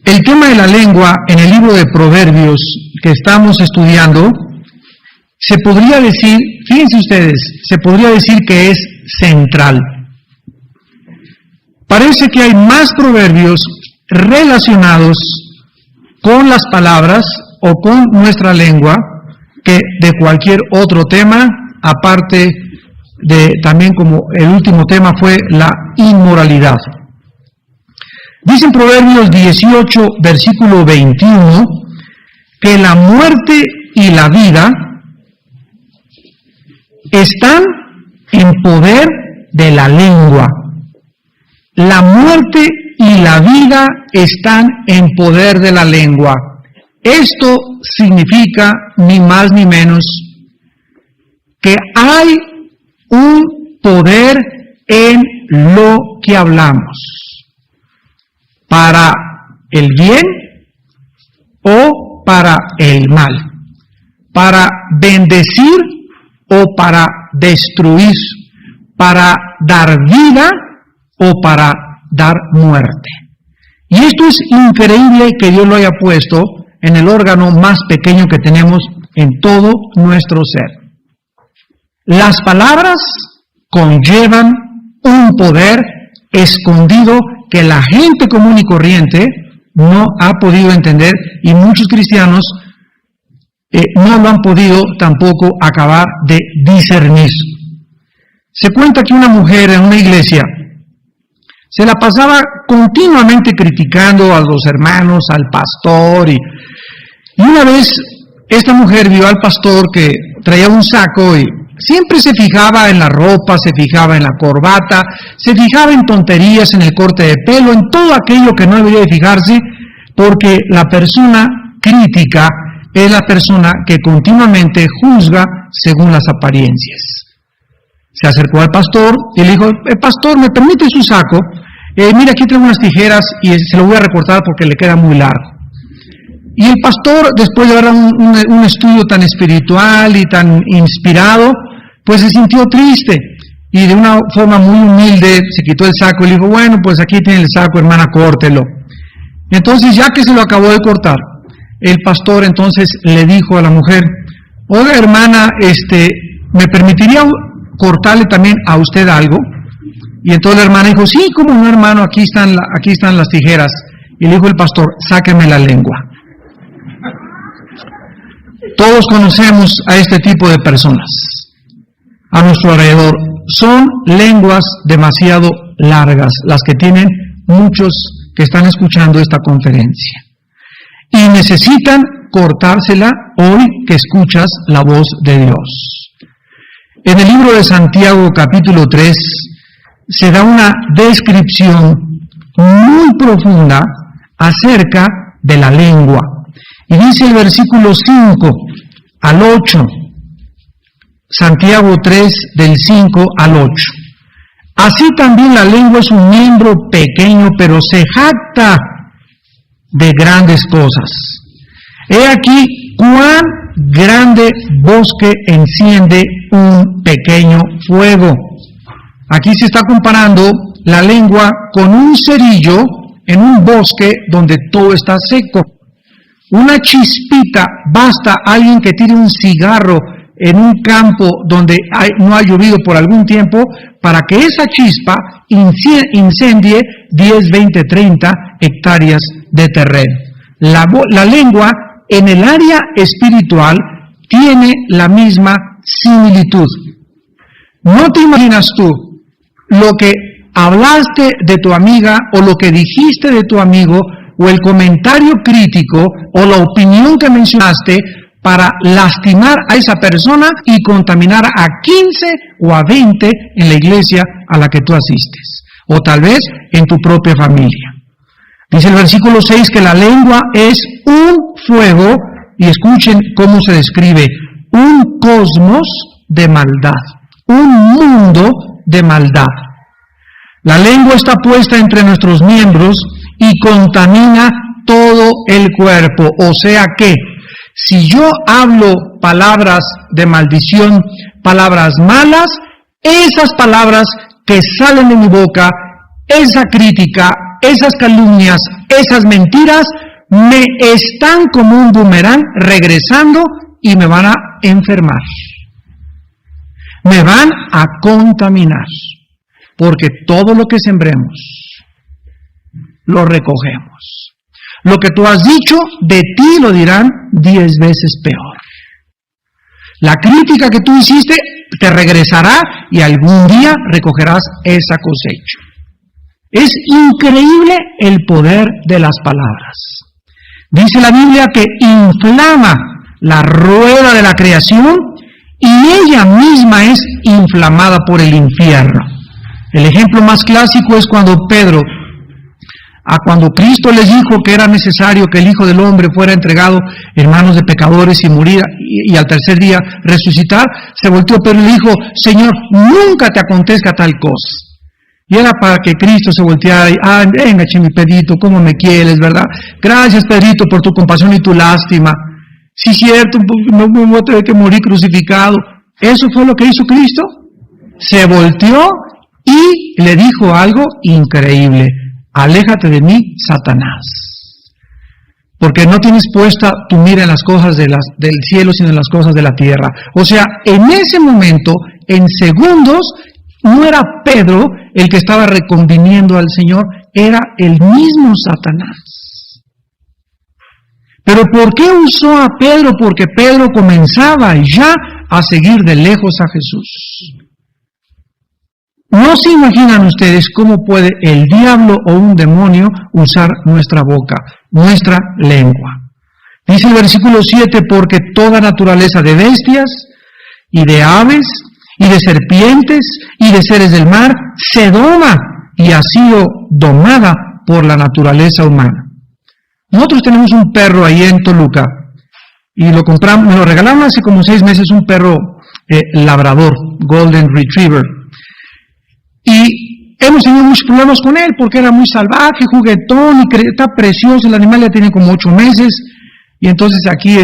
El tema de la lengua en el libro de Proverbios que estamos estudiando, se podría decir, fíjense ustedes, se podría decir que es central. Parece que hay más proverbios relacionados con las palabras o con nuestra lengua que de cualquier otro tema, aparte de también como el último tema fue la inmoralidad. Dice en Proverbios 18, versículo 21, que la muerte y la vida están en poder de la lengua. La muerte y la vida están en poder de la lengua. Esto significa ni más ni menos que hay un poder en lo que hablamos, para el bien o para el mal, para bendecir o para destruir, para dar vida o para dar muerte. Y esto es increíble que Dios lo haya puesto en el órgano más pequeño que tenemos en todo nuestro ser. Las palabras conllevan un poder escondido que la gente común y corriente no ha podido entender, y muchos cristianos no lo han podido tampoco acabar de discernir. Se cuenta que una mujer en una iglesia se la pasaba continuamente criticando a los hermanos, al pastor, y una vez esta mujer vio al pastor que traía un saco y siempre se fijaba en la ropa, se fijaba en la corbata, se fijaba en tonterías, en el corte de pelo, en todo aquello que no debería de fijarse, porque la persona crítica es la persona que continuamente juzga según las apariencias. Se acercó al pastor y le dijo: pastor, ¿me permite su saco? Mira, aquí tengo unas tijeras y se lo voy a recortar porque le queda muy largo. Y el pastor, después de ver un estudio tan espiritual y tan inspirado, pues se sintió triste y de una forma muy humilde se quitó el saco y le dijo: bueno, pues aquí tiene el saco, hermana, córtelo. Entonces, ya que se lo acabó de cortar, el pastor entonces le dijo a la mujer: oiga, hermana, ¿me permitiría cortarle también a usted algo? Y entonces la hermana dijo: sí, ¿cómo no, hermano? Aquí están las tijeras. Y le dijo el pastor: sáqueme la lengua. Todos conocemos a este tipo de personas a nuestro alrededor. Son lenguas demasiado largas las que tienen muchos que están escuchando esta conferencia. Y necesitan cortársela hoy que escuchas la voz de Dios. En el libro de Santiago, capítulo 3, se da una descripción muy profunda acerca de la lengua. Y dice el versículo 5 al 8, Santiago 3, del 5 al 8. Así también la lengua es un miembro pequeño, pero se jacta de grandes cosas. He aquí cuán grande bosque enciende un pequeño fuego. Aquí se está comparando la lengua con un cerillo en un bosque donde todo está seco. Una chispita, basta alguien que tire un cigarro en un campo donde no ha llovido por algún tiempo para que esa chispa incendie 10, 20, 30 hectáreas de terreno. La lengua en el área espiritual tiene la misma similitud. ¿No te imaginas tú lo que hablaste de tu amiga o lo que dijiste de tu amigo o el comentario crítico o la opinión que mencionaste para lastimar a esa persona y contaminar a 15 o a 20 en la iglesia a la que tú asistes, o tal vez en tu propia familia? Dice el versículo 6 que la lengua es un fuego, y escuchen cómo se describe: un cosmos de maldad, un mundo de maldad. La lengua está puesta entre nuestros miembros y contamina todo el cuerpo, o sea que si yo hablo palabras de maldición, palabras malas, esas palabras que salen de mi boca, esa crítica, esas calumnias, esas mentiras, me están como un boomerang regresando y me van a enfermar. Me van a contaminar. Porque todo lo que sembremos, lo recogemos. Lo que tú has dicho, de ti lo dirán 10 veces peor. La crítica que tú hiciste te regresará y algún día recogerás esa cosecha. Es increíble el poder de las palabras. Dice la Biblia que inflama la rueda de la creación y ella misma es inflamada por el infierno. El ejemplo más clásico es cuando cuando Cristo les dijo que era necesario que el Hijo del Hombre fuera entregado en manos de pecadores y morir y al tercer día resucitar, se volteó Pedro y le dijo: Señor, nunca te acontezca tal cosa. Y era para que Cristo se volteara y, venga, mi Pedrito, cómo me quieres, ¿verdad? Gracias, Pedrito, por tu compasión y tu lástima. Sí, cierto, no voy a tener que morir crucificado. Eso fue lo que hizo Cristo. Se volteó y le dijo algo increíble: aléjate de mí, Satanás, porque no tienes puesta tu mira en las cosas del cielo, sino en las cosas de la tierra. O sea, en ese momento, en segundos, no era Pedro el que estaba reconviniendo al Señor, era el mismo Satanás. ¿Pero por qué usó a Pedro? Porque Pedro comenzaba ya a seguir de lejos a Jesús. No se imaginan ustedes cómo puede el diablo o un demonio usar nuestra boca, nuestra lengua. Dice el versículo 7, porque toda naturaleza de bestias y de aves y de serpientes y de seres del mar se doma y ha sido domada por la naturaleza humana. Nosotros tenemos un perro ahí en Toluca y lo compramos, me lo regalaron hace como 6 meses, un perro labrador, Golden Retriever. Y hemos tenido muchos problemas con él porque era muy salvaje, juguetón, y está precioso. El animal ya tiene como 8 meses. Y entonces aquí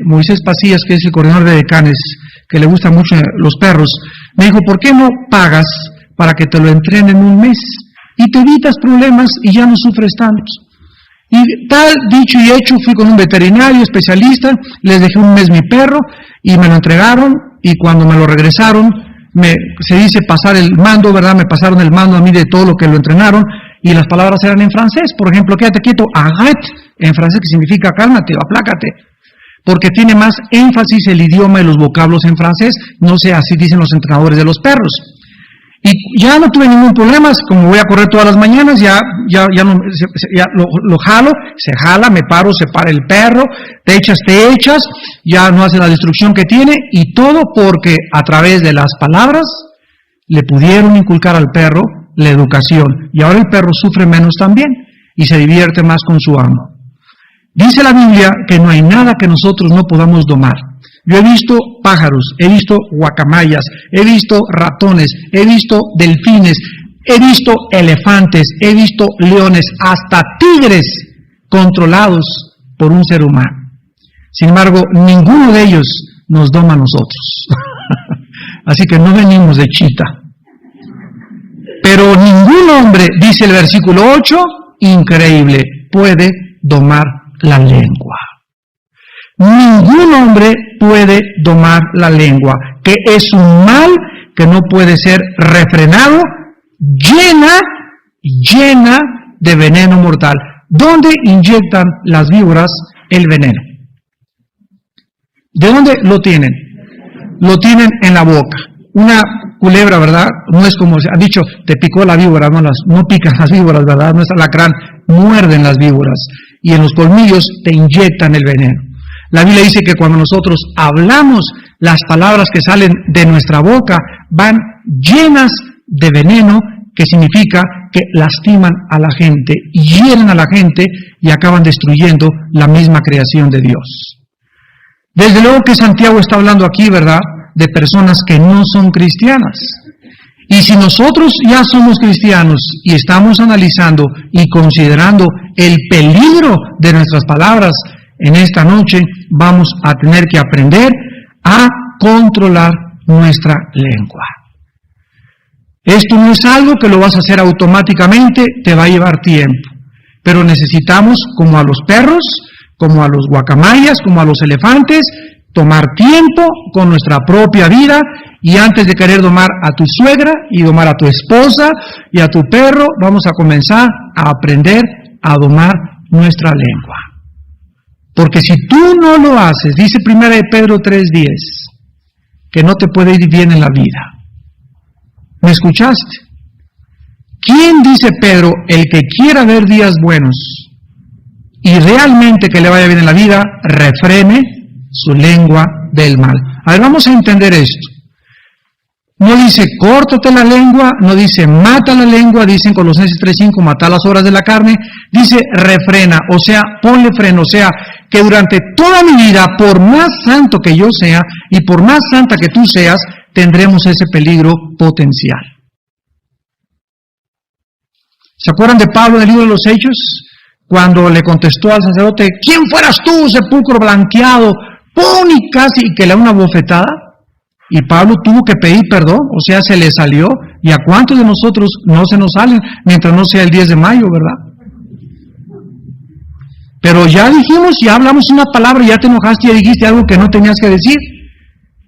Moisés Pasillas, que es el coordinador de decanes, que le gustan mucho los perros, me dijo: ¿por qué no pagas para que te lo entrenen un mes? Y te evitas problemas y ya no sufres tanto. Y tal dicho y hecho, fui con un veterinario especialista, les dejé un mes mi perro y me lo entregaron, y cuando me lo regresaron, se dice pasar el mando, ¿verdad? Me pasaron el mando a mí de todo lo que lo entrenaron, y las palabras eran en francés. Por ejemplo, quédate quieto, arrête, en francés, que significa cálmate o aplácate, porque tiene más énfasis el idioma y los vocablos en francés. No sé, así dicen los entrenadores de los perros. Y ya no tuve ningún problema, como voy a correr todas las mañanas, ya lo jalo, se jala, me paro, se para el perro, te echas, ya no hace la destrucción que tiene, y todo porque a través de las palabras le pudieron inculcar al perro la educación, y ahora el perro sufre menos también, y se divierte más con su amo. Dice la Biblia que no hay nada que nosotros no podamos domar. Yo he visto pájaros, he visto guacamayas, he visto ratones, he visto delfines, he visto elefantes, he visto leones, hasta tigres controlados por un ser humano. Sin embargo, ninguno de ellos nos doma a nosotros. Así que no venimos de chita. Pero ningún hombre, dice el versículo 8, increíble, puede domar la lengua. Ningún hombre puede domar la lengua, que es un mal que no puede ser refrenado, llena de veneno mortal. ¿Dónde inyectan las víboras el veneno? ¿De dónde lo tienen? Lo tienen en la boca. Una culebra, ¿verdad? No es como se ha dicho, te picó la víbora, no pican las víboras, ¿verdad? No es alacrán, muerden las víboras y en los colmillos te inyectan el veneno. La Biblia dice que cuando nosotros hablamos, las palabras que salen de nuestra boca van llenas de veneno, que significa que lastiman a la gente, hieren a la gente y acaban destruyendo la misma creación de Dios. Desde luego que Santiago está hablando aquí, ¿verdad?, de personas que no son cristianas. Y si nosotros ya somos cristianos y estamos analizando y considerando el peligro de nuestras palabras, en esta noche vamos a tener que aprender a controlar nuestra lengua. Esto no es algo que lo vas a hacer automáticamente, te va a llevar tiempo. Pero necesitamos, como a los perros, como a los guacamayas, como a los elefantes, tomar tiempo con nuestra propia vida, y antes de querer domar a tu suegra y domar a tu esposa y a tu perro, vamos a comenzar a aprender a domar nuestra lengua. Porque si tú no lo haces, dice 1 Pedro 3:10, que no te puede ir bien en la vida. ¿Me escuchaste? ¿Quién, dice Pedro, el que quiera ver días buenos y realmente que le vaya bien en la vida, refrene su lengua del mal? A ver, vamos a entender esto. No dice córtate la lengua, no dice mata la lengua, dice en Colosenses 3:5 mata las obras de la carne, dice refrena, o sea, ponle freno, o sea, que durante toda mi vida, por más santo que yo sea y por más santa que tú seas, tendremos ese peligro potencial. ¿Se acuerdan de Pablo en el libro de los Hechos? Cuando le contestó al sacerdote, ¿quién fueras tú, sepulcro blanqueado? Pon y casi que le da una bofetada. Y Pablo tuvo que pedir perdón, o sea, se le salió. ¿Y a cuántos de nosotros no se nos salen mientras no sea el 10 de mayo, verdad? Pero ya dijimos, ya hablamos una palabra, ya te enojaste, ya dijiste algo que no tenías que decir.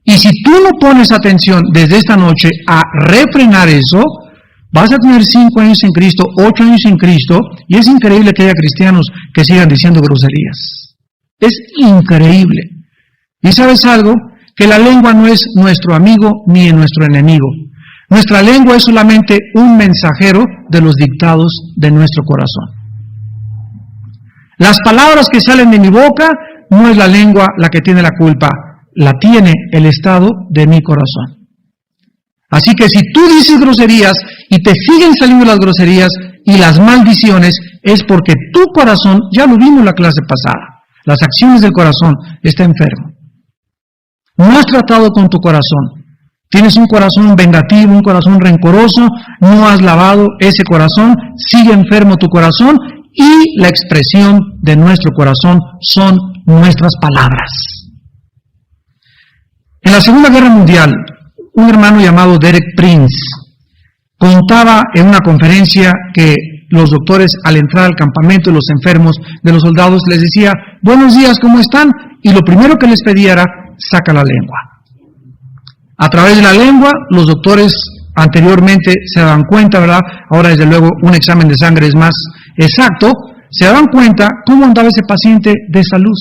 Y si tú no pones atención desde esta noche a refrenar eso, vas a tener 5 años en Cristo, 8 años en Cristo, y es increíble que haya cristianos que sigan diciendo groserías. Es increíble. ¿Y sabes algo? Que la lengua no es nuestro amigo ni nuestro enemigo. Nuestra lengua es solamente un mensajero de los dictados de nuestro corazón. Las palabras que salen de mi boca no es la lengua la que tiene la culpa, la tiene el estado de mi corazón. Así que si tú dices groserías y te siguen saliendo las groserías y las maldiciones, es porque tu corazón, ya lo vimos en la clase pasada, las acciones del corazón está enfermo. No has tratado con tu corazón. Tienes un corazón vengativo, un corazón rencoroso, no has lavado ese corazón, sigue enfermo tu corazón y la expresión de nuestro corazón son nuestras palabras. En la Segunda Guerra Mundial, un hermano llamado Derek Prince contaba en una conferencia que los doctores al entrar al campamento de los enfermos de los soldados les decía, buenos días, ¿cómo están? Y lo primero que les pedía era, saca la lengua. A través de la lengua, los doctores anteriormente se daban cuenta, ¿verdad? Ahora desde luego un examen de sangre es más exacto, se daban cuenta cómo andaba ese paciente de salud.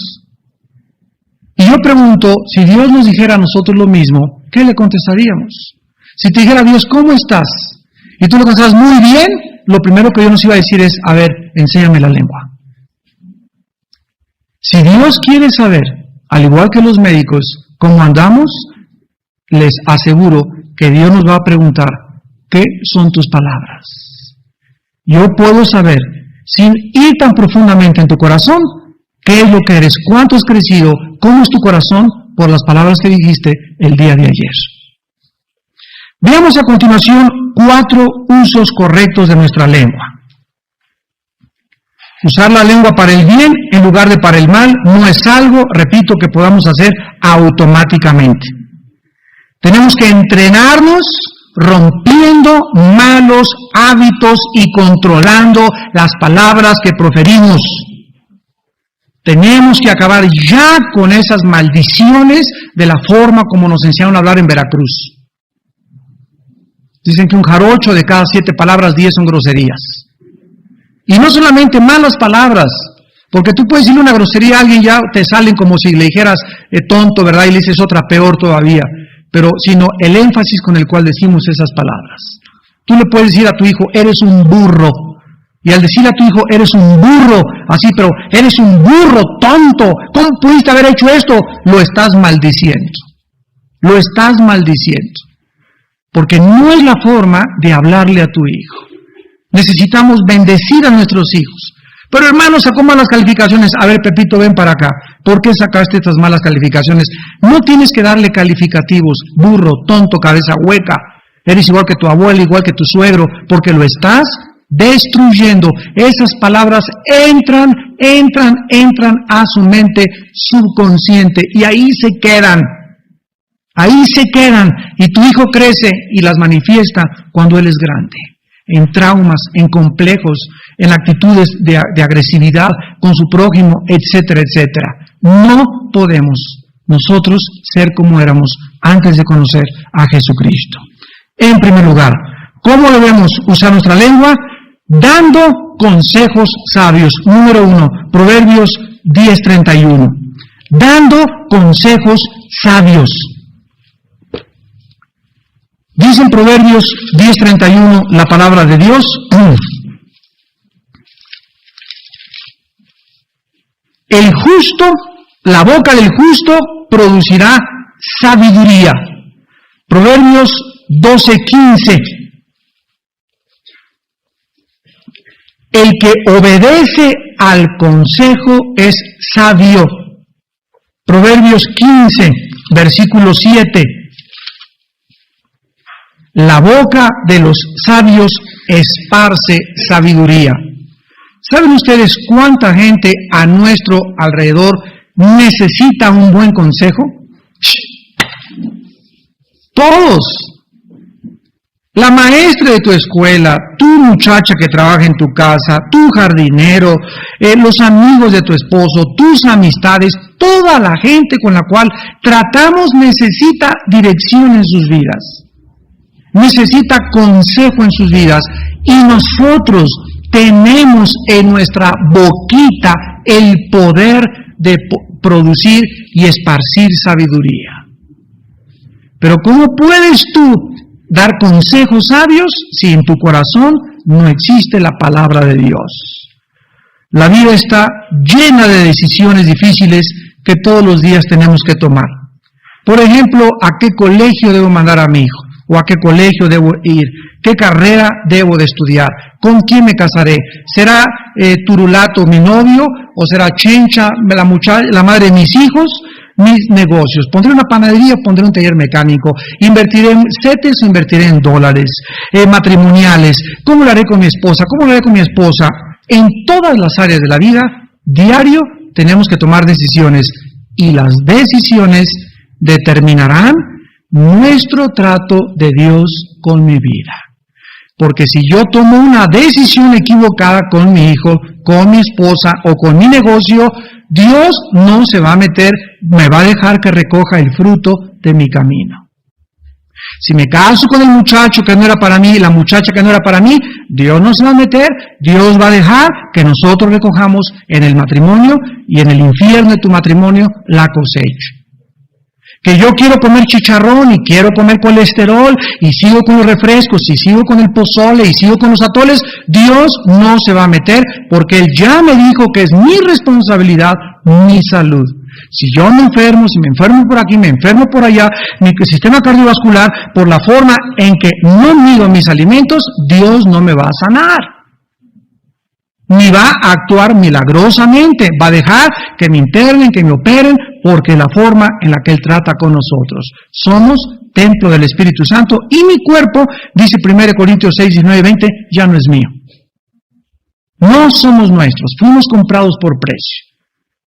Y yo pregunto, si Dios nos dijera a nosotros lo mismo, ¿qué le contestaríamos? Si te dijera Dios, ¿cómo estás? Y tú le contestas muy bien, lo primero que Dios nos iba a decir es, a ver, enséñame la lengua. Si Dios quiere saber, al igual que los médicos, cómo andamos, les aseguro que Dios nos va a preguntar, ¿qué son tus palabras? Yo puedo saber, sin ir tan profundamente en tu corazón, qué es lo que eres, cuánto has crecido, cómo es tu corazón, por las palabras que dijiste el día de ayer. Veamos a continuación 4 usos correctos de nuestra lengua. Usar la lengua para el bien en lugar de para el mal no es algo, repito, que podamos hacer automáticamente. Tenemos que entrenarnos rompiendo malos hábitos y controlando las palabras que proferimos. Tenemos que acabar ya con esas maldiciones de la forma como nos enseñaron a hablar en Veracruz. Dicen que un jarocho de cada 7 palabras, 10 son groserías. Y no solamente malas palabras, porque tú puedes decirle una grosería a alguien, ya te salen como si le dijeras tonto, ¿verdad? Y le dices otra peor todavía. Pero sino el énfasis con el cual decimos esas palabras. Tú le puedes decir a tu hijo, eres un burro. Y al decirle a tu hijo, eres un burro, así, pero eres un burro tonto, ¿cómo pudiste haber hecho esto? Lo estás maldiciendo. Lo estás maldiciendo. Porque no es la forma de hablarle a tu hijo. Necesitamos bendecir a nuestros hijos. Pero hermano, sacó malas calificaciones. A ver, Pepito, ven para acá. ¿Por qué sacaste estas malas calificaciones? No tienes que darle calificativos. Burro, tonto, cabeza hueca. Eres igual que tu abuelo, igual que tu suegro. Porque lo estás destruyendo. Esas palabras entran a su mente subconsciente. Y ahí se quedan. Ahí se quedan y tu hijo crece y las manifiesta cuando él es grande. En traumas, en complejos, en actitudes de agresividad con su prójimo, etcétera, etcétera. No podemos nosotros ser como éramos antes de conocer a Jesucristo. En primer lugar, ¿cómo debemos usar nuestra lengua? Dando consejos sabios. Número 1, Proverbios 10:31. Dando consejos sabios. Dice en Proverbios 10:31 la palabra de Dios. El justo, la boca del justo producirá sabiduría. Proverbios 12:15. El que obedece al consejo es sabio. Proverbios 15, versículo 7. La boca de los sabios esparce sabiduría. ¿Saben ustedes cuánta gente a nuestro alrededor necesita un buen consejo? Todos. La maestra de tu escuela, tu muchacha que trabaja en tu casa, tu jardinero, los amigos de tu esposo, tus amistades, toda la gente con la cual tratamos necesita dirección en sus vidas. Necesita consejo en sus vidas. Y nosotros tenemos en nuestra boquita el poder de producir y esparcir sabiduría. Pero ¿cómo puedes tú dar consejos sabios si en tu corazón no existe la palabra de Dios? La vida está llena de decisiones difíciles que todos los días tenemos que tomar. Por ejemplo, ¿a qué colegio debo mandar a mi hijo? ¿O a qué colegio debo ir? ¿Qué carrera debo de estudiar? ¿Con quién me casaré? ¿Será Turulato mi novio? ¿O será Chencha la madre de mis hijos? Mis negocios. ¿Pondré una panadería o pondré un taller mecánico? ¿Invertiré en CETES o invertiré en dólares? Matrimoniales. ¿Cómo lo haré con mi esposa? ¿Cómo lo haré con mi esposa? En todas las áreas de la vida, diario, tenemos que tomar decisiones. Y las decisiones determinarán nuestro trato de Dios con mi vida. Porque si yo tomo una decisión equivocada con mi hijo, con mi esposa o con mi negocio, Dios no se va a meter, me va a dejar que recoja el fruto de mi camino. Si me caso con el muchacho que no era para mí, la muchacha que no era para mí, Dios no se va a meter, Dios va a dejar que nosotros recojamos en el matrimonio y en el infierno de tu matrimonio la cosecha. Que yo quiero comer chicharrón y quiero comer colesterol y sigo con los refrescos y sigo con el pozole y sigo con los atoles, Dios no se va a meter porque Él ya me dijo que es mi responsabilidad, mi salud. Si yo me enfermo, si me enfermo por aquí, me enfermo por allá, mi sistema cardiovascular, por la forma en que no mido mis alimentos, Dios no me va a sanar. Ni va a actuar milagrosamente, va a dejar que me internen, que me operen, porque la forma en la que Él trata con nosotros. Somos templo del Espíritu Santo y mi cuerpo, dice 1 Corintios 6, 19 y 20, ya no es mío. No somos nuestros, fuimos comprados por precio.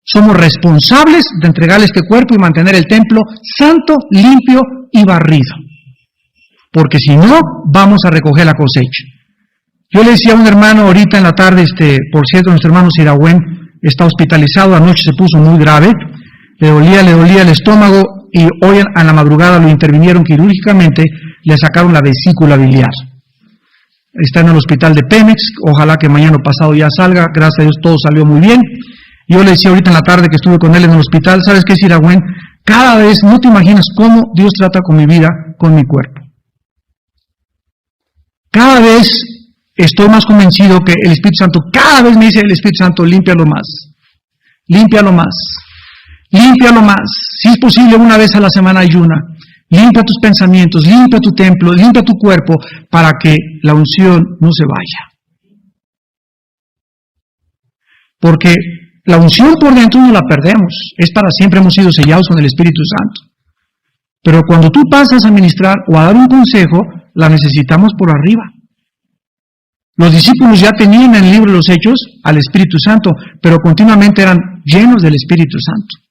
Somos responsables de entregarle este cuerpo y mantener el templo santo, limpio y barrido. Porque si no, vamos a recoger la cosecha. Yo le decía a un hermano ahorita en la tarde, por cierto, nuestro hermano Siragüen está hospitalizado, anoche se puso muy grave, le dolía el estómago y hoy a la madrugada lo intervinieron quirúrgicamente, le sacaron la vesícula biliar. Está en el hospital de Pemex, ojalá que mañana o pasado ya salga, gracias a Dios todo salió muy bien. Yo le decía ahorita en la tarde que estuve con él en el hospital, ¿sabes qué, Siragüen? Cada vez, no te imaginas cómo Dios trata con mi vida, con mi cuerpo. Cada vez estoy más convencido que el Espíritu Santo, cada vez me dice el Espíritu Santo, límpialo más, límpialo más, límpialo más. Si es posible, una vez a la semana ayuna. Limpia tus pensamientos, limpia tu templo, limpia tu cuerpo para que la unción no se vaya. Porque la unción por dentro no la perdemos, es para siempre, hemos sido sellados con el Espíritu Santo. Pero cuando tú pasas a ministrar o a dar un consejo, la necesitamos por arriba. Los discípulos ya tenían en el libro de los Hechos al Espíritu Santo, pero continuamente eran llenos del Espíritu Santo.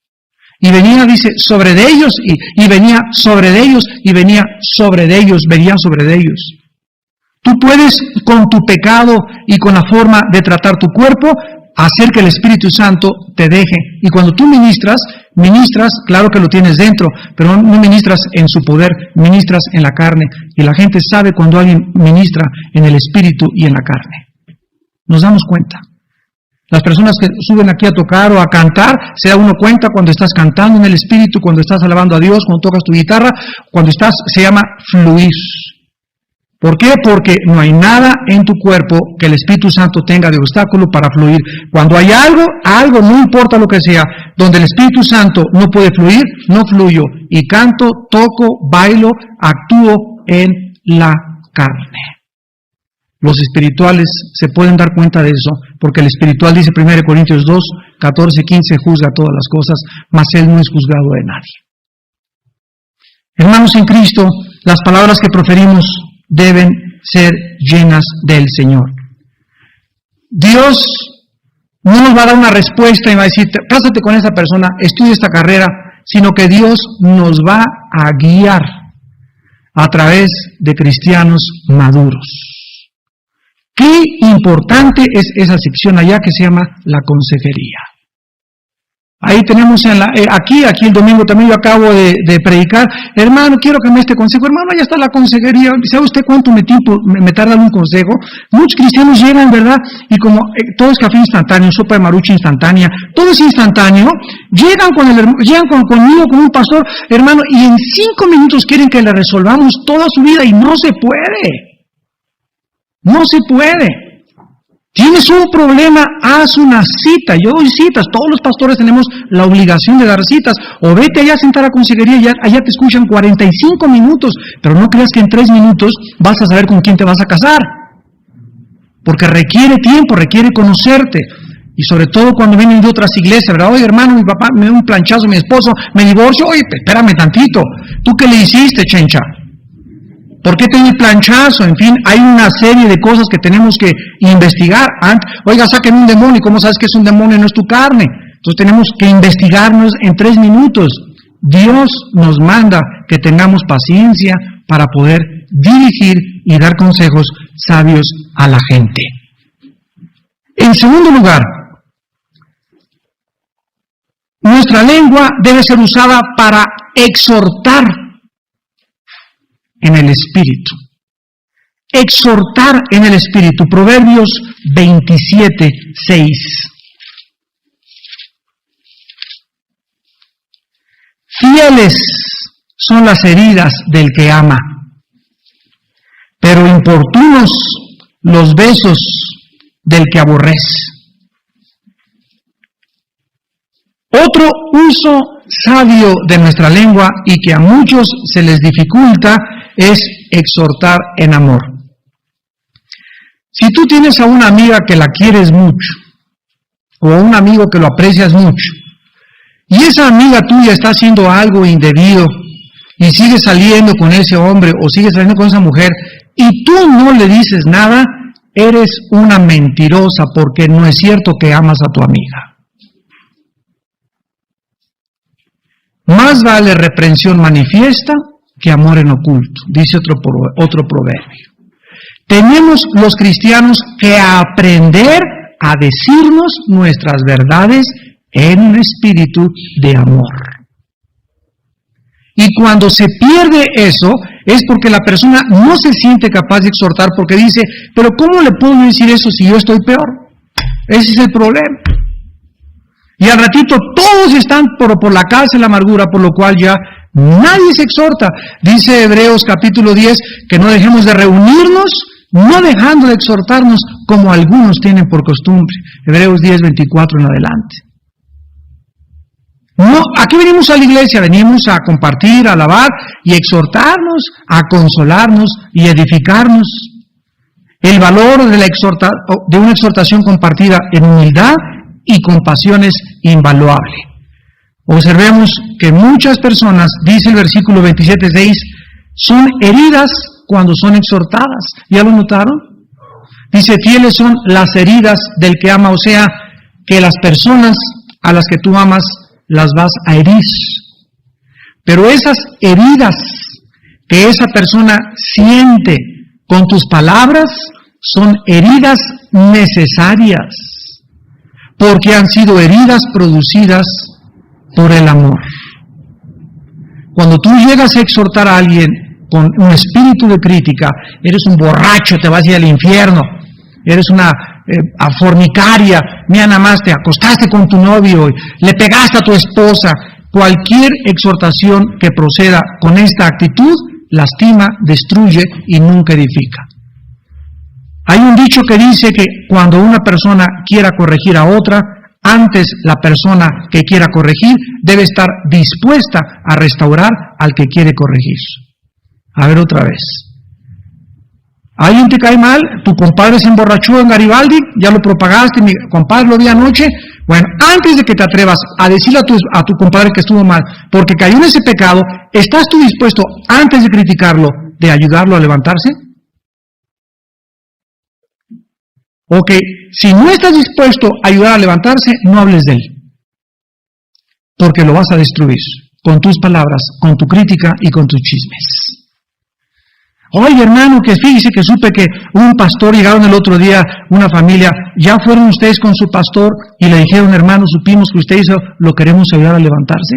Y venía, dice, sobre de ellos, y venía sobre de ellos, y venía sobre de ellos, venía sobre de ellos. Tú puedes, con tu pecado y con la forma de tratar tu cuerpo, hacer que el Espíritu Santo te deje. Y cuando tú ministras, claro que lo tienes dentro, pero no ministras en su poder, ministras en la carne. Y la gente sabe cuando alguien ministra en el Espíritu y en la carne. Nos damos cuenta. Las personas que suben aquí a tocar o a cantar, se da uno cuenta cuando estás cantando en el Espíritu, cuando estás alabando a Dios, cuando tocas tu guitarra, cuando estás, se llama fluir. ¿Por qué? Porque no hay nada en tu cuerpo que el Espíritu Santo tenga de obstáculo para fluir. Cuando hay algo, no importa lo que sea, donde el Espíritu Santo no puede fluir, no fluyo. Y canto, toco, bailo, actúo en la carne. Los espirituales se pueden dar cuenta de eso, porque el espiritual dice 1 Corintios 2, 14, 15, juzga todas las cosas, mas él no es juzgado de nadie. Hermanos en Cristo, las palabras que proferimos deben ser llenas del Señor. Dios no nos va a dar una respuesta y va a decir, cásate con esa persona, estudia esta carrera, sino que Dios nos va a guiar a través de cristianos maduros. Qué importante es esa sección allá que se llama la consejería. Ahí tenemos aquí el domingo también yo acabo de predicar. Hermano, quiero que me dé este consejo. Hermano, allá está la consejería. ¿Sabe usted cuánto me tarda un consejo? Muchos cristianos llegan, ¿verdad? Y como todo es café instantáneo, sopa de marucha instantánea, todo es instantáneo, llegan conmigo, con un pastor, hermano, y en 5 minutos quieren que le resolvamos toda su vida y no se puede. No se puede. Tienes un problema, haz una cita. Yo doy citas, todos los pastores tenemos la obligación de dar citas. O vete allá a sentar a consejería y allá te escuchan 45 minutos. Pero no creas que en 3 minutos vas a saber con quién te vas a casar. Porque requiere tiempo, requiere conocerte. Y sobre todo cuando vienen de otras iglesias, ¿verdad? Oye, hermano, mi papá me dio un planchazo, mi esposo, me divorcio. Oye, espérame tantito. ¿Tú qué le hiciste, chencha? ¿Por qué te dio el planchazo? En fin, hay una serie de cosas que tenemos que investigar. Oiga, saquen un demonio. ¿Cómo sabes que es un demonio? No es tu carne. Entonces tenemos que investigarnos en 3 minutos. Dios nos manda que tengamos paciencia para poder dirigir y dar consejos sabios a la gente. En segundo lugar, nuestra lengua debe ser usada para exhortar en el Espíritu. Exhortar en el Espíritu. Proverbios 27, 6. Fieles son las heridas del que ama, pero importunos los besos del que aborrece. Otro uso sabio de nuestra lengua y que a muchos se les dificulta es exhortar en amor. Si tú tienes a una amiga que la quieres mucho, o a un amigo que lo aprecias mucho, y esa amiga tuya está haciendo algo indebido, y sigue saliendo con ese hombre, o sigue saliendo con esa mujer, y tú no le dices nada, eres una mentirosa, porque no es cierto que amas a tu amiga. Más vale reprensión manifiesta que amor en oculto, dice otro proverbio. Tenemos los cristianos que aprender a decirnos nuestras verdades en un espíritu de amor. Y cuando se pierde eso, es porque la persona no se siente capaz de exhortar, porque dice, pero ¿cómo le puedo decir eso si yo estoy peor? Ese es el problema. Y al ratito todos están por la cárcel de la amargura, por lo cual ya nadie se exhorta. Dice Hebreos capítulo 10 que no dejemos de reunirnos, no dejando de exhortarnos como algunos tienen por costumbre. Hebreos 10, 24 en adelante. No, aquí venimos a la iglesia, venimos a compartir, a alabar y exhortarnos, a consolarnos y edificarnos. El valor de una exhortación compartida en humildad y compasión es invaluable. Observemos que muchas personas, dice el versículo 27:6, son heridas cuando son exhortadas. ¿Ya lo notaron? Dice, fieles son las heridas del que ama, o sea, que las personas a las que tú amas las vas a herir. Pero esas heridas que esa persona siente con tus palabras son heridas necesarias, porque han sido heridas producidas por el amor. Cuando tú llegas a exhortar a alguien con un espíritu de crítica, eres un borracho, te vas a ir al infierno, eres una fornicaria, mira nada más, te acostaste con tu novio, le pegaste a tu esposa. Cualquier exhortación que proceda con esta actitud lastima, destruye y nunca edifica. Hay un dicho que dice que cuando una persona quiera corregir a otra, antes la persona que quiera corregir debe estar dispuesta a restaurar al que quiere corregir. A ver otra vez. ¿Alguien te cae mal? ¿Tu compadre se emborrachó en Garibaldi? ¿Ya lo propagaste? ¿Mi compadre lo vi anoche? Bueno, antes de que te atrevas a decirle a tu compadre que estuvo mal, porque cayó en ese pecado, ¿estás tú dispuesto, antes de criticarlo, de ayudarlo a levantarse? Ok, si no estás dispuesto a ayudar a levantarse, no hables de él, porque lo vas a destruir con tus palabras, con tu crítica y con tus chismes. Oye, hermano, que fíjese que supe que un pastor, llegaron el otro día, una familia, ya fueron ustedes con su pastor y le dijeron, hermano, supimos que usted hizo, lo queremos ayudar a levantarse.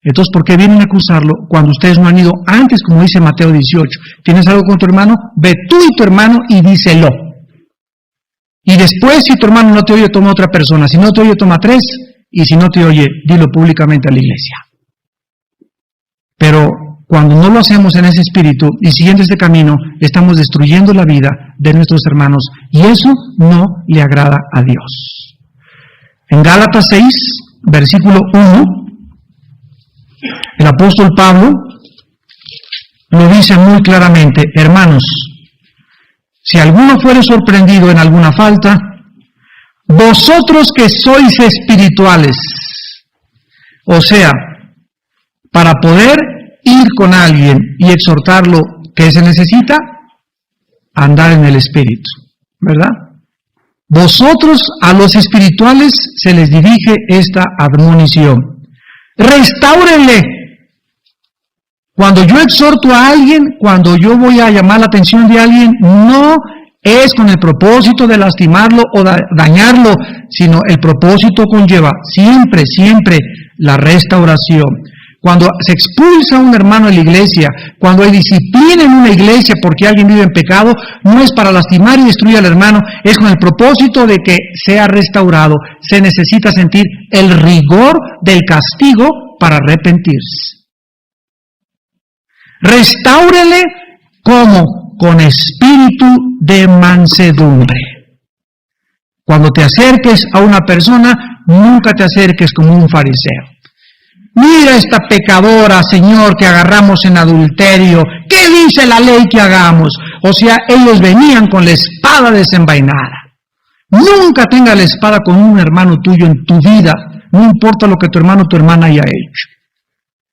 Entonces, ¿por qué vienen a acusarlo cuando ustedes no han ido antes, como dice Mateo 18? ¿Tienes algo con tu hermano? Ve tú y tu hermano y díselo. Y después, si tu hermano no te oye, toma otra persona. Si no te oye, toma 3. Y si no te oye, dilo públicamente a la iglesia. Pero cuando no lo hacemos en ese espíritu y siguiendo este camino, estamos destruyendo la vida de nuestros hermanos. Y eso no le agrada a Dios. En Gálatas 6, versículo 1, el apóstol Pablo lo dice muy claramente: hermanos, si alguno fuere sorprendido en alguna falta, vosotros que sois espirituales, o sea, para poder ir con alguien y exhortarlo, ¿qué se necesita? Andar en el espíritu, ¿verdad? Vosotros a los espirituales se les dirige esta admonición: restáurenle. Cuando yo exhorto a alguien, cuando yo voy a llamar la atención de alguien, no es con el propósito de lastimarlo o dañarlo, sino el propósito conlleva siempre, siempre la restauración. Cuando se expulsa a un hermano de la iglesia, cuando hay disciplina en una iglesia porque alguien vive en pecado, no es para lastimar y destruir al hermano, es con el propósito de que sea restaurado. Se necesita sentir el rigor del castigo para arrepentirse. Restáurele, ¿cómo? Con espíritu de mansedumbre. Cuando te acerques a una persona, nunca te acerques como un fariseo. Mira esta pecadora, Señor, que agarramos en adulterio. ¿Qué dice la ley que hagamos? O sea, ellos venían con la espada desenvainada. Nunca tenga la espada con un hermano tuyo en tu vida, no importa lo que tu hermano o tu hermana haya hecho.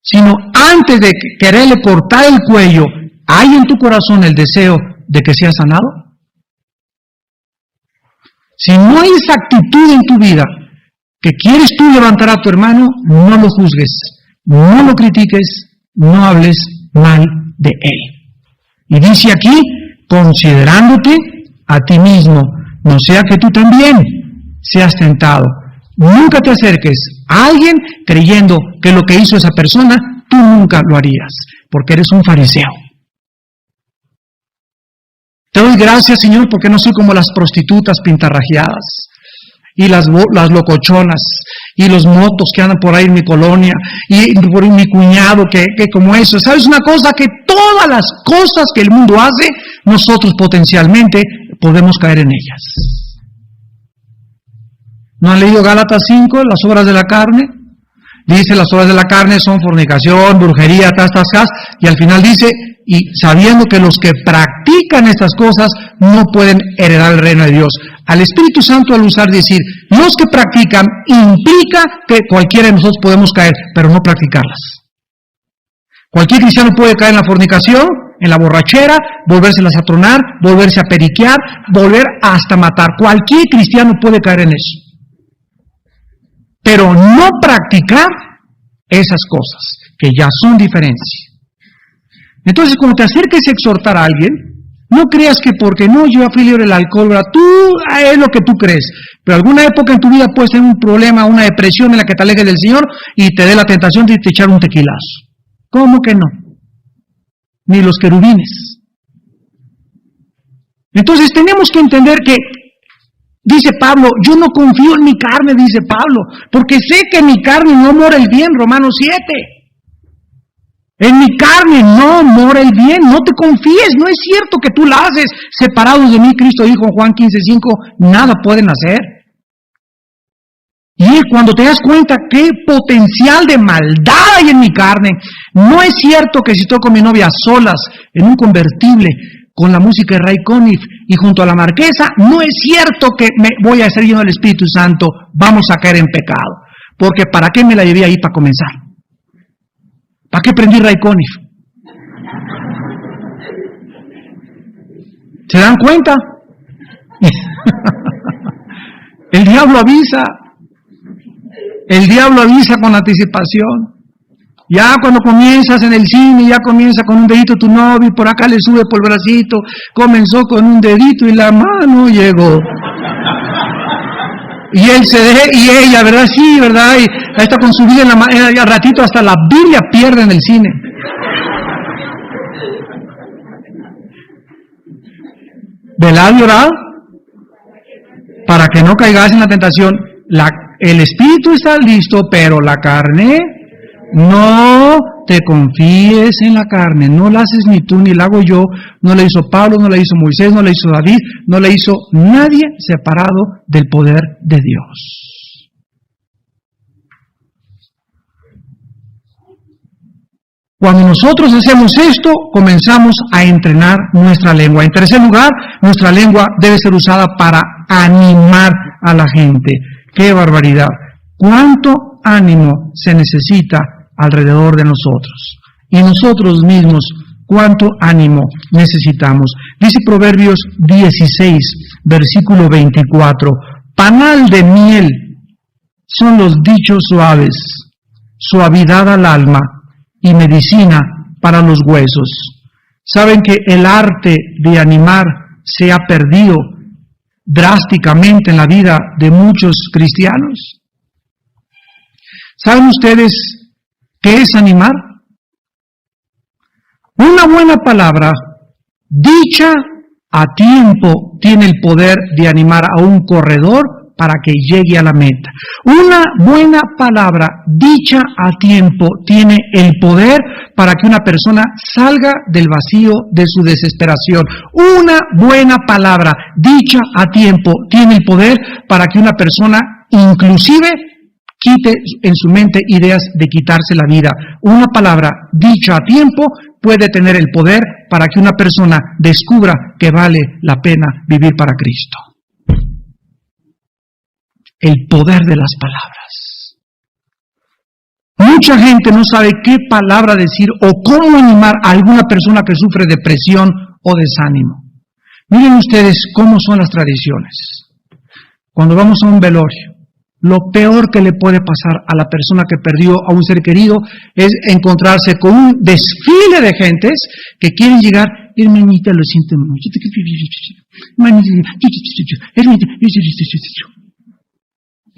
Sino antes de quererle cortar el cuello, ¿hay en tu corazón el deseo de que sea sanado? Si no hay esa actitud en tu vida, que quieres tú levantar a tu hermano, no lo juzgues, no lo critiques, no hables mal de él. Y dice aquí, considerándote a ti mismo, no sea que tú también seas tentado. Nunca te acerques a alguien creyendo que lo que hizo esa persona, tú nunca lo harías, porque eres un fariseo. Te doy gracias, Señor, porque no soy como las prostitutas pintarrajeadas, y las locochonas, y los motos que andan por ahí en mi colonia, y por mi cuñado que como eso. ¿Sabes una cosa? Que todas las cosas que el mundo hace, nosotros potencialmente podemos caer en ellas. ¿No han leído Gálatas 5, las obras de la carne? Dice, las obras de la carne son fornicación, brujería, tas, y al final dice, y sabiendo que los que practican estas cosas no pueden heredar el reino de Dios. Al Espíritu Santo, al usar decir, los que practican, implica que cualquiera de nosotros podemos caer, pero no practicarlas. Cualquier cristiano puede caer en la fornicación, en la borrachera, volvérselas a tronar, volverse a periquear, volver hasta matar. Cualquier cristiano puede caer en eso. pero no practicar esas cosas, que ya son diferencias. Entonces, cuando te acerques a exhortar a alguien, no creas que porque no, yo ya fui libre del alcohol, ¿verdad? Tú es lo que tú crees, pero alguna época en tu vida puedes tener un problema, una depresión en la que te alejes del Señor y te dé la tentación de te echar un tequilazo. ¿Cómo que no? Ni los querubines. Entonces tenemos que entender que, dice Pablo, yo no confío en mi carne, dice Pablo, porque sé que mi carne no mora el bien, Romanos 7. En mi carne no mora el bien, no te confíes, no es cierto que tú la haces. Separados de mí, Cristo dijo en Juan 15:5, nada pueden hacer. Y cuando te das cuenta qué potencial de maldad hay en mi carne, no es cierto que si estoy con mi novia solas, en un convertible, con la música de Ray Conniff y junto a la marquesa, no es cierto que me voy a ser lleno del Espíritu Santo, vamos a caer en pecado. Porque ¿para qué me la llevé ahí para comenzar? ¿Para qué prendí Ray Conniff? ¿Se dan cuenta? El diablo avisa. El diablo avisa con anticipación. Ya cuando comienzas en el cine, ya comienza con un dedito tu novio, y por acá le sube por el bracito, comenzó con un dedito y la mano llegó. Y él se deja, y ella, ¿verdad? Sí, ¿verdad? Y ahí está con su vida en la mano, y al ratito hasta la Biblia pierde en el cine. Velad y orad para que no caigas en la tentación. El espíritu está listo, pero la carne, no te confíes en la carne. No la haces ni tú ni la hago yo. No la hizo Pablo, no la hizo Moisés, no la hizo David, no la hizo nadie separado del poder de Dios. Cuando nosotros hacemos esto, comenzamos a entrenar nuestra lengua. En tercer lugar, nuestra lengua debe ser usada para animar a la gente. ¡Qué barbaridad! ¿Cuánto ánimo se necesita alrededor de nosotros? Y nosotros mismos, ¿cuánto ánimo necesitamos? Dice Proverbios 16, versículo 24, panal de miel son los dichos suaves, suavidad al alma y medicina para los huesos. ¿Saben que el arte de animar se ha perdido drásticamente en la vida de muchos cristianos? ¿Saben ustedes qué es animar? Una buena palabra, dicha a tiempo, tiene el poder de animar a un corredor para que llegue a la meta. Una buena palabra, dicha a tiempo, tiene el poder para que una persona salga del vacío de su desesperación. Una buena palabra, dicha a tiempo, tiene el poder para que una persona inclusive quite en su mente ideas de quitarse la vida. Una palabra dicha a tiempo puede tener el poder para que una persona descubra que vale la pena vivir para Cristo. El poder de las palabras. Mucha gente no sabe qué palabra decir o cómo animar a alguna persona que sufre depresión o desánimo. Miren ustedes cómo son las tradiciones. Cuando vamos a un velorio, lo peor que le puede pasar a la persona que perdió a un ser querido es encontrarse con un desfile de gentes que quieren llegar. Hermanita, lo siento mucho.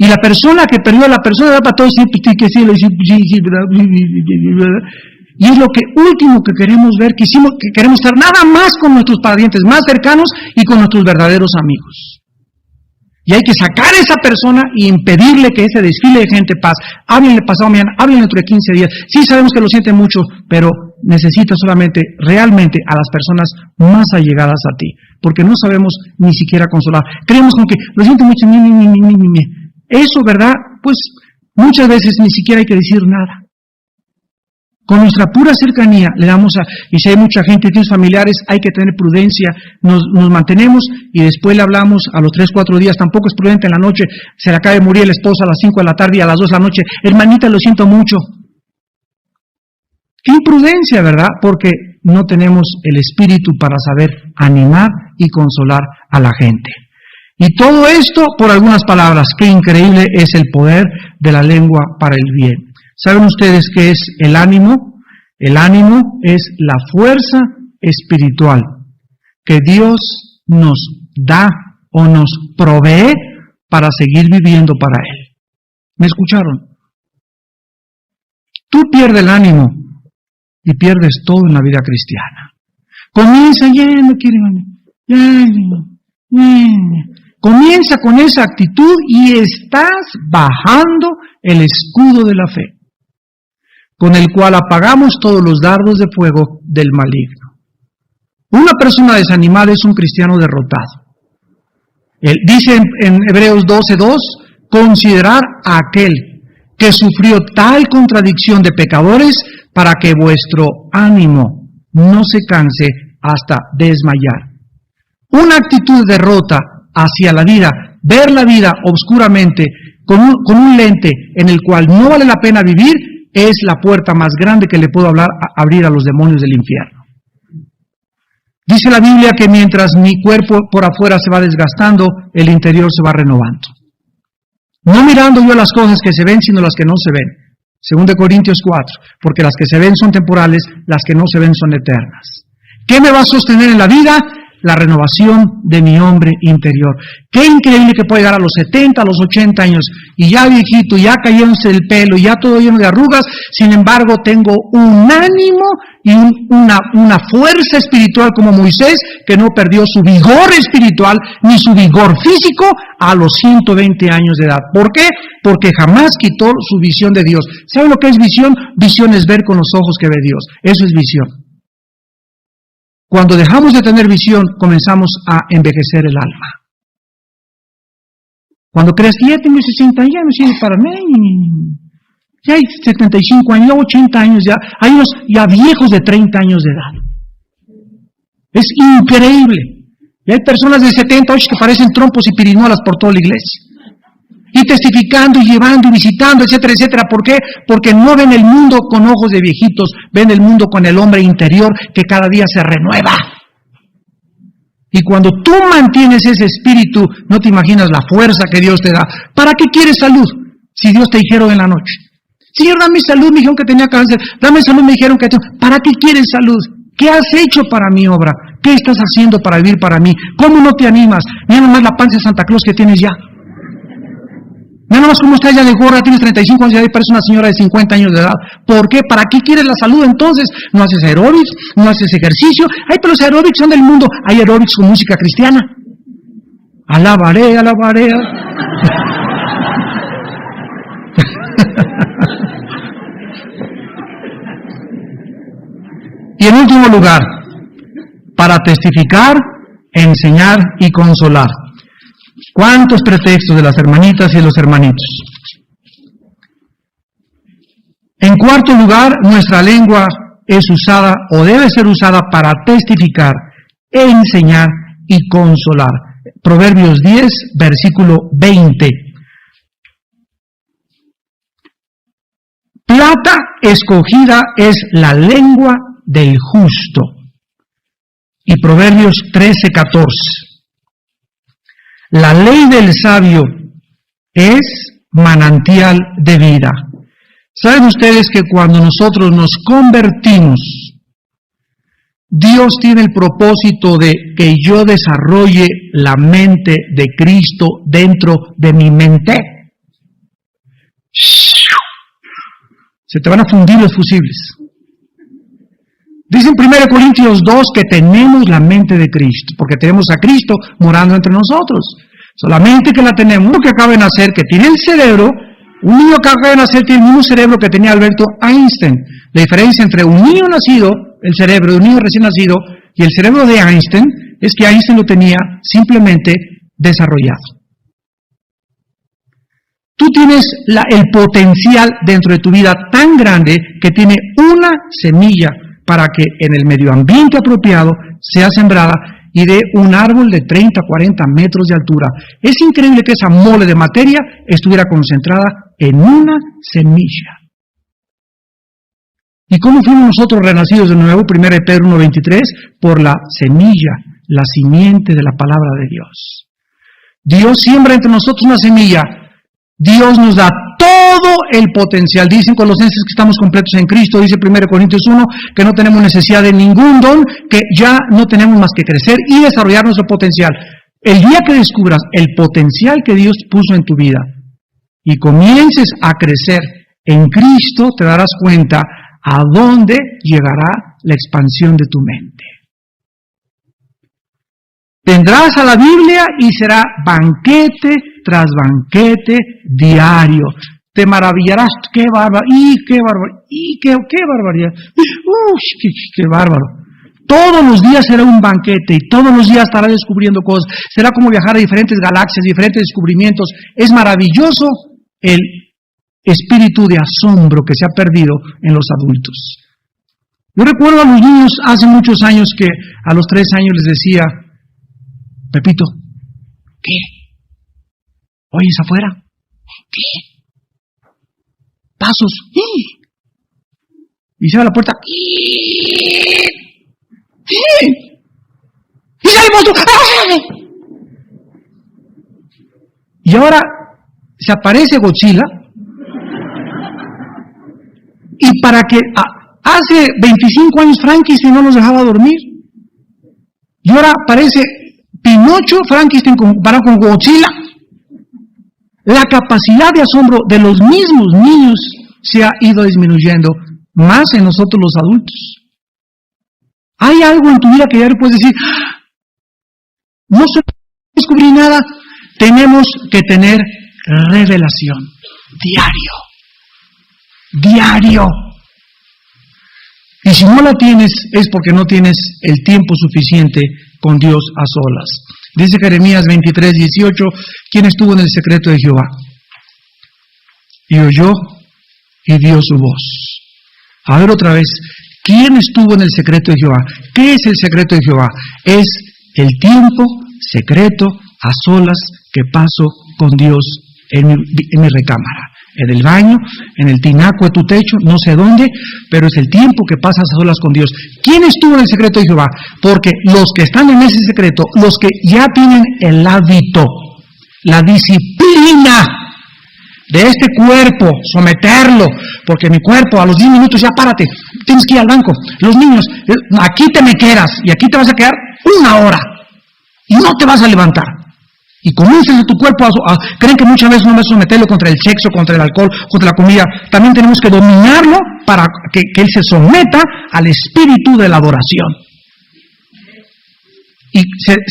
Y la persona que perdió a la persona da para todo decir que sí, y es lo que último que queremos ver, que queremos estar nada más con nuestros parientes más cercanos y con nuestros verdaderos amigos. Y hay que sacar a esa persona y impedirle que ese desfile de gente pase. Háblenle pasado mañana, háblenle dentro de 15 días. Sí sabemos que lo siente mucho, pero necesita solamente, realmente, a las personas más allegadas a ti. Porque no sabemos ni siquiera consolar. Creemos como que lo siento mucho, Eso, ¿verdad? Pues muchas veces ni siquiera hay que decir nada. Con nuestra pura cercanía le damos y si hay mucha gente, tienes familiares, hay que tener prudencia, nos mantenemos y después le hablamos a los 3-4 días, tampoco es prudente en la noche, se le acaba de morir el esposo a las 5 de la tarde y a las 2 de la noche, hermanita, lo siento mucho. Qué imprudencia, ¿verdad? Porque no tenemos el espíritu para saber animar y consolar a la gente. Y todo esto por algunas palabras. Qué increíble es el poder de la lengua para el bien. ¿Saben ustedes qué es el ánimo? El ánimo es la fuerza espiritual que Dios nos da o nos provee para seguir viviendo para Él. ¿Me escucharon? Tú pierdes el ánimo y pierdes todo en la vida cristiana. Comienza, comienza con esa actitud y estás bajando el escudo de la fe, con el cual apagamos todos los dardos de fuego del maligno. Una persona desanimada es un cristiano derrotado. Él dice en Hebreos 12:2, considerar a aquel que sufrió tal contradicción de pecadores para que vuestro ánimo no se canse hasta desmayar. Una actitud de derrota hacia la vida, ver la vida oscuramente con un lente en el cual no vale la pena vivir, es la puerta más grande que le puedo abrir a los demonios del infierno. Dice la Biblia que mientras mi cuerpo por afuera se va desgastando, el interior se va renovando. No mirando yo las cosas que se ven, sino las que no se ven. 2 Corintios 4, porque las que se ven son temporales, las que no se ven son eternas. ¿Qué me va a sostener en la vida? La renovación de mi hombre interior. Qué increíble que puede llegar a los 70, a los 80 años, y ya viejito, ya cayéndose el pelo, ya todo lleno de arrugas, sin embargo tengo un ánimo y una fuerza espiritual como Moisés, que no perdió su vigor espiritual ni su vigor físico a los 120 años de edad. ¿Por qué? Porque jamás quitó su visión de Dios. ¿Saben lo que es visión? Visión es ver con los ojos que ve Dios. Eso es visión. Cuando dejamos de tener visión, comenzamos a envejecer el alma. Cuando crees que ya tengo 60 años, ya no sirve para nada. Ya hay 75 años, ya 80 años, ya hay unos ya viejos de 30 años de edad. Es increíble. Y hay personas de 70 años que parecen trompos y pirinolas por toda la iglesia. Y testificando, y llevando, y visitando, etcétera, etcétera. ¿Por qué? Porque no ven el mundo con ojos de viejitos, ven el mundo con el hombre interior que cada día se renueva. Y cuando tú mantienes ese espíritu, no te imaginas la fuerza que Dios te da. ¿Para qué quieres salud? Si Dios te dijeron en la noche: Señor, dame salud, me dijeron que tenía cáncer, dame salud, me dijeron que tengo. ¿Para qué quieres salud? ¿Qué has hecho para mi obra? ¿Qué estás haciendo para vivir para mí? ¿Cómo no te animas? Mira nomás la panza de Santa Claus que tienes ya. Mira nomás cómo estás ya de gorra, tienes 35 años y pareces una señora de 50 años de edad. ¿Por qué? ¿Para qué quieres la salud entonces? ¿No haces aeróbics? ¿No haces ejercicio? Ay, pero los aeróbics son del mundo. Hay aeróbics con música cristiana. Alabaré, alabaré. Y en último lugar, para testificar, enseñar y consolar. ¿Cuántos pretextos de las hermanitas y de los hermanitos? En cuarto lugar, nuestra lengua es usada o debe ser usada para testificar, enseñar y consolar. Proverbios 10, versículo 20. Plata escogida es la lengua del justo. Y Proverbios 13, 14. La ley del sabio es manantial de vida. ¿Saben ustedes que cuando nosotros nos convertimos, Dios tiene el propósito de que yo desarrolle la mente de Cristo dentro de mi mente? Se te van a fundir los fusibles. Dice en 1 Corintios 2 que tenemos la mente de Cristo, porque tenemos a Cristo morando entre nosotros. Solamente que la tenemos. Uno que acaba de nacer, que tiene el cerebro, un niño que acaba de nacer tiene el mismo cerebro que tenía Alberto Einstein. La diferencia entre un niño nacido, el cerebro de un niño recién nacido, y el cerebro de Einstein, es que Einstein lo tenía simplemente desarrollado. Tú tienes el potencial dentro de tu vida tan grande que tiene una semilla para que en el medio ambiente apropiado sea sembrada y dé un árbol de 30, 40 metros de altura. Es increíble que esa mole de materia estuviera concentrada en una semilla. ¿Y cómo fuimos nosotros renacidos de nuevo? 1 Pedro 1:23, por la semilla, la simiente de la palabra de Dios. Dios siembra entre nosotros una semilla. Dios nos da todo el potencial. Dicen Colosenses que estamos completos en Cristo. Dice 1 Corintios 1 que no tenemos necesidad de ningún don, que ya no tenemos más que crecer y desarrollar nuestro potencial. El día que descubras el potencial que Dios puso en tu vida y comiences a crecer en Cristo, te darás cuenta a dónde llegará la expansión de tu mente. Vendrás a la Biblia y será banquete tras banquete diario. Te maravillarás, qué bárbaro, qué barbaridad, qué bárbaro. Todos los días será un banquete y todos los días estará descubriendo cosas. Será como viajar a diferentes galaxias, diferentes descubrimientos. Es maravilloso el espíritu de asombro que se ha perdido en los adultos. Yo recuerdo a los niños hace muchos años que a los 3 años les decía, Pepito, ¿qué? ¿Oyes afuera? ¿Qué? Pasos. Y se abre la puerta. Y sale el monstruo. Y ahora se aparece Godzilla. Y para que hace 25 años Frankenstein no nos dejaba dormir. Y ahora aparece Pinocho, Frankenstein comparado con Godzilla. La capacidad de asombro de los mismos niños se ha ido disminuyendo, más en nosotros los adultos. ¿Hay algo en tu vida que ya puedes decir, no descubrí nada? Tenemos que tener revelación diario. Y si no la tienes, es porque no tienes el tiempo suficiente con Dios a solas. Dice Jeremías 23:18, ¿quién estuvo en el secreto de Jehová? Y oyó y dio su voz. A ver otra vez, ¿quién estuvo en el secreto de Jehová? ¿Qué es el secreto de Jehová? Es el tiempo secreto a solas que paso con Dios en mi recámara, en el baño, en el tinaco de tu techo, no sé dónde, pero es el tiempo que pasas a solas con Dios. ¿Quién estuvo en el secreto de Jehová? Porque los que están en ese secreto, los que ya tienen el hábito, la disciplina de este cuerpo, someterlo, porque mi cuerpo a los 10 minutos ya párate, tienes que ir al banco. Los niños, aquí te me quedas y aquí te vas a quedar 1 hora y no te vas a levantar. Y comienzas a tu cuerpo creen que muchas veces no vas a someterlo contra el sexo, contra el alcohol, contra la comida. También tenemos que dominarlo para que él se someta al espíritu de la adoración. Y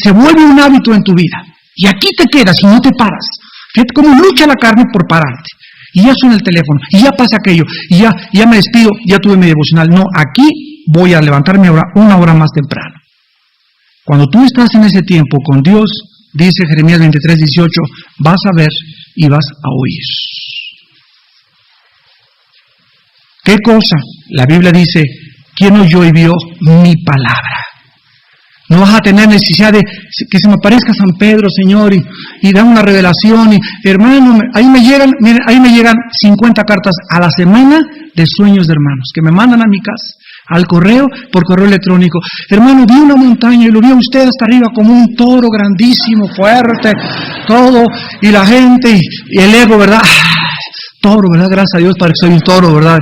se vuelve un hábito en tu vida. Y aquí te quedas y no te paras. Fíjate cómo lucha la carne por pararte. Y ya suena el teléfono, y ya pasa aquello, y ya me despido, ya tuve mi devocional. No, aquí voy a levantarme 1 hora más temprano. Cuando tú estás en ese tiempo con Dios, dice Jeremías 23:18, vas a ver y vas a oír. ¿Qué cosa? La Biblia dice, ¿quién oyó y vio mi palabra? No vas a tener necesidad de que se me aparezca San Pedro, Señor, y da una revelación. Y hermano, ahí me llegan 50 cartas a la semana de sueños de hermanos, que me mandan a mi casa, al correo, por correo electrónico. Hermano, vi una montaña y lo vi a usted hasta arriba como un toro grandísimo, fuerte, todo, y la gente, y el ego, ¿verdad? Toro, ¿verdad? Gracias a Dios para que soy un toro, ¿verdad?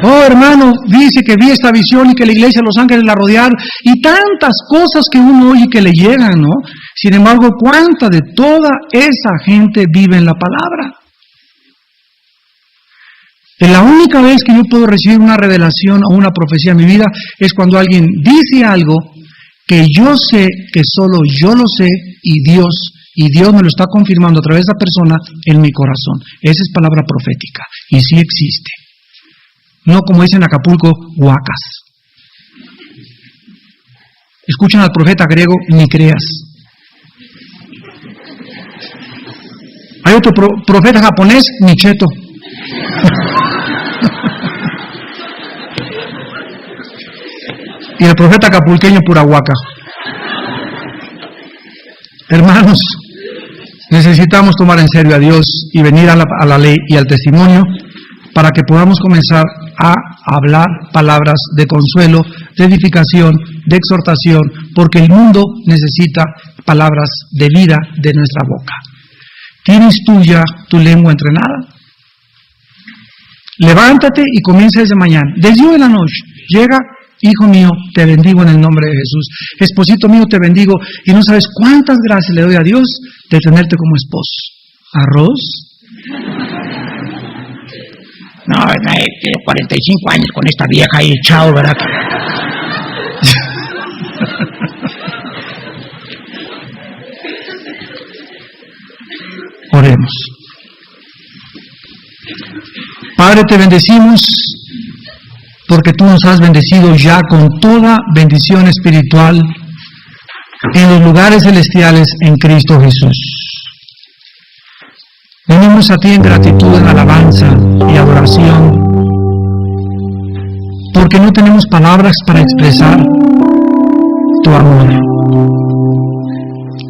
Oh, hermano, dice que vi esta visión y que la iglesia de los ángeles la rodearon, y tantas cosas que uno oye que le llegan, ¿no? Sin embargo, ¿cuánta de toda esa gente vive en la palabra? La única vez que yo puedo recibir una revelación o una profecía en mi vida es cuando alguien dice algo que yo sé que solo yo lo sé y Dios me lo está confirmando a través de esa persona en mi corazón. Esa es palabra profética y sí existe. No como dicen en Acapulco, huacas. Escuchan al profeta griego, ni creas. Hay otro profeta japonés, ni cheto. Y el profeta acapulqueño, pura huaca. Hermanos, necesitamos tomar en serio a Dios y venir a la ley y al testimonio para que podamos comenzar a hablar palabras de consuelo, de edificación, de exhortación, porque el mundo necesita palabras de vida de nuestra boca. ¿Tienes tuya tu lengua entrenada? Levántate y comienza desde mañana, desde hoy de la noche. Llega, hijo mío, te bendigo en el nombre de Jesús. Esposito mío, te bendigo. Y no sabes cuántas gracias le doy a Dios de tenerte como esposo. ¿Arroz? No, 45 años con esta vieja ahí, chao, ¿verdad? Oremos. Padre, te bendecimos porque tú nos has bendecido ya con toda bendición espiritual en los lugares celestiales en Cristo Jesús. Venimos a ti en gratitud, en alabanza y adoración, porque no tenemos palabras para expresar tu amor,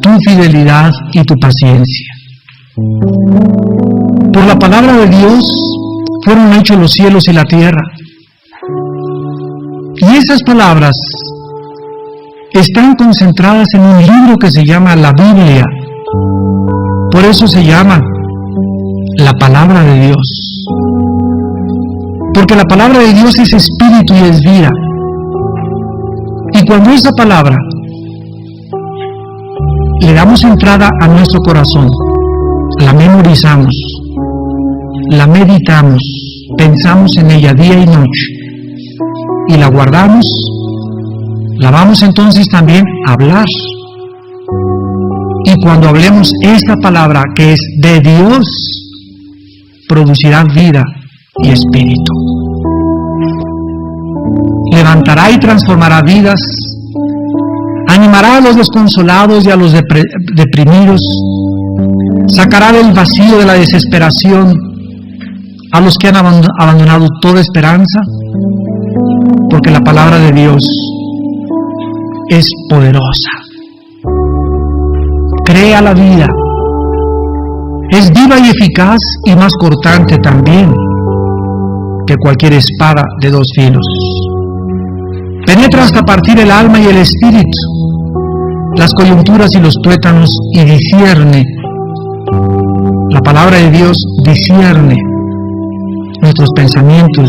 tu fidelidad y tu paciencia. Por la palabra de Dios fueron hechos los cielos y la tierra. Y esas palabras están concentradas en un libro que se llama la Biblia. Por eso se llama la palabra de Dios. Porque la palabra de Dios es espíritu y es vida. Y cuando esa palabra le damos entrada a nuestro corazón, la memorizamos, la meditamos, pensamos en ella día y noche y la guardamos, la vamos entonces también a hablar. Y cuando hablemos esta palabra que es de Dios, producirá vida y espíritu. Levantará y transformará vidas, animará a los desconsolados y a los deprimidos, sacará del vacío de la desesperación a los que han abandonado toda esperanza, porque la palabra de Dios es poderosa. Crea la vida, es viva y eficaz y más cortante también que cualquier espada de dos filos. Penetra hasta partir el alma y el espíritu, las coyunturas y los tuétanos, y discierne. La palabra de Dios discierne nuestros pensamientos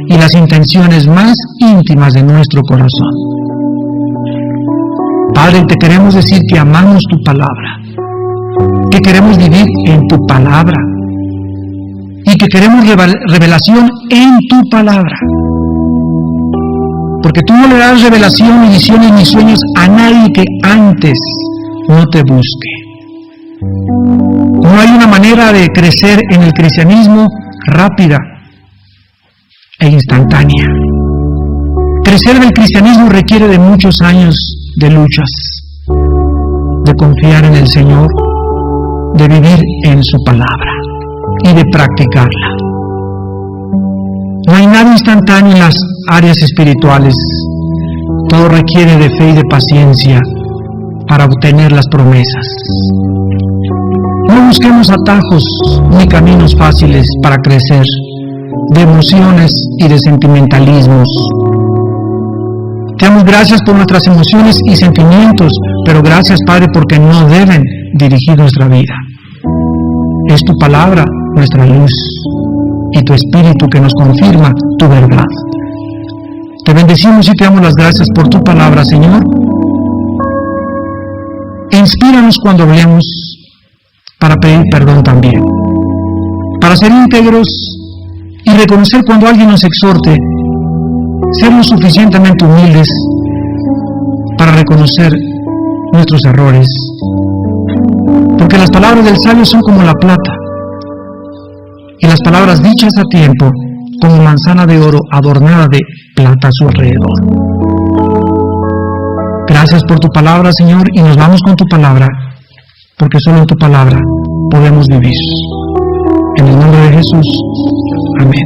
y las intenciones más íntimas de nuestro corazón. Padre, te queremos decir que amamos tu palabra, que queremos vivir en tu palabra y que queremos revelación en tu palabra. Porque tú no le das revelación, ni visiones, ni sueños a nadie que antes no te busque. No hay una manera de crecer en el cristianismo rápida e instantánea. Crecer en el cristianismo requiere de muchos años de luchas, de confiar en el Señor, de vivir en su palabra y de practicarla. No hay nada instantáneo en las áreas espirituales. Todo requiere de fe y de paciencia para obtener las promesas. No busquemos atajos ni caminos fáciles para crecer, de emociones y de sentimentalismos. Te damos gracias por nuestras emociones y sentimientos, pero gracias, Padre, porque no deben dirigir nuestra vida. Es tu palabra nuestra luz y tu espíritu que nos confirma tu verdad. Te bendecimos y te damos las gracias por tu palabra, Señor. Inspíranos cuando hablemos para pedir perdón también, para ser íntegros y reconocer cuando alguien nos exhorte, ser lo suficientemente humildes para reconocer nuestros errores, porque las palabras del sabio son como la plata, y las palabras dichas a tiempo como manzana de oro adornada de plata a su alrededor. Gracias por tu palabra, Señor, y nos vamos con tu palabra, porque solo en tu palabra podemos vivir. En el nombre de Jesús. Amén.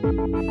Thank you.